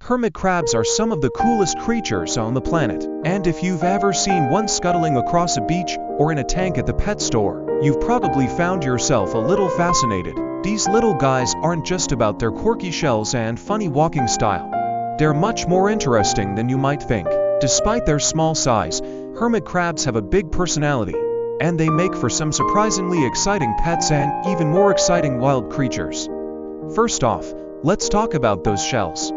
Hermit crabs are some of the coolest creatures on the planet, and if you've ever seen one scuttling across a beach or in a tank at the pet store, you've probably found yourself a little fascinated. These little guys aren't just about their quirky shells and funny walking style. They're much more interesting than you might think. Despite their small size, hermit crabs have a big personality, and they make for some surprisingly exciting pets and even more exciting wild creatures. First off, let's talk about those shells.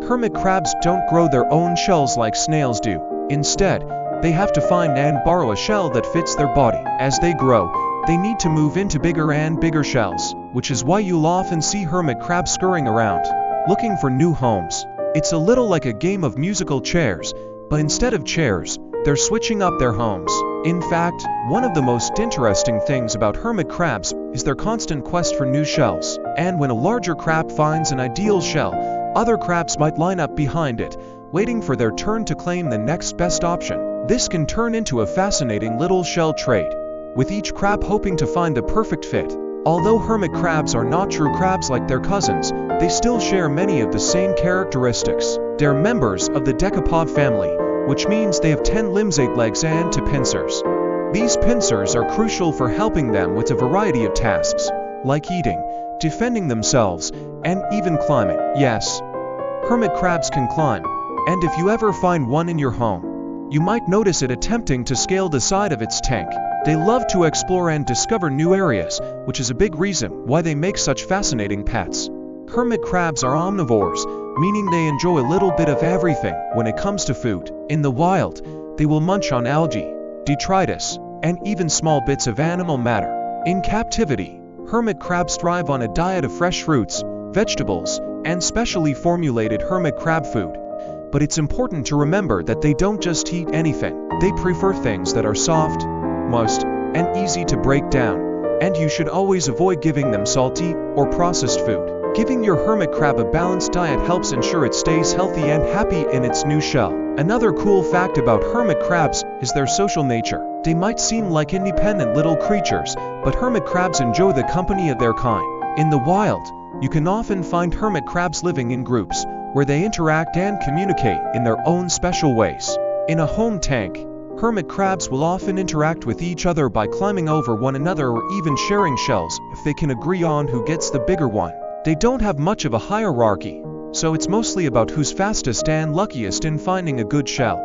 Hermit crabs don't grow their own shells like snails do. Instead, they have to find and borrow a shell that fits their body. As they grow, they need to move into bigger and bigger shells, which is why you'll often see hermit crabs scurrying around, looking for new homes. It's a little like a game of musical chairs, but instead of chairs, they're switching up their homes. In fact, one of the most interesting things about hermit crabs is their constant quest for new shells. And when a larger crab finds an ideal shell, other crabs might line up behind it, waiting for their turn to claim the next best option. This can turn into a fascinating little shell trade, with each crab hoping to find the perfect fit. Although hermit crabs are not true crabs like their cousins, they still share many of the same characteristics. They're members of the decapod family, which means they have 10 limbs, 8 legs, and 2 pincers. These pincers are crucial for helping them with a variety of tasks, like eating, defending themselves, and even climbing. Yes, hermit crabs can climb, and if you ever find one in your home, you might notice it attempting to scale the side of its tank. They love to explore and discover new areas, which is a big reason why they make such fascinating pets. Hermit crabs are omnivores, meaning they enjoy a little bit of everything when it comes to food. In the wild, they will munch on algae, detritus, and even small bits of animal matter. In captivity, hermit crabs thrive on a diet of fresh fruits, vegetables, and specially formulated hermit crab food. But it's important to remember that they don't just eat anything. They prefer things that are soft, moist, and easy to break down, and you should always avoid giving them salty or processed food. Giving your hermit crab a balanced diet helps ensure it stays healthy and happy in its new shell. Another cool fact about hermit crabs is their social nature. They might seem like independent little creatures, but hermit crabs enjoy the company of their kind. In the wild, you can often find hermit crabs living in groups, where they interact and communicate in their own special ways. In a home tank, hermit crabs will often interact with each other by climbing over one another or even sharing shells if they can agree on who gets the bigger one. They don't have much of a hierarchy, so it's mostly about who's fastest and luckiest in finding a good shell.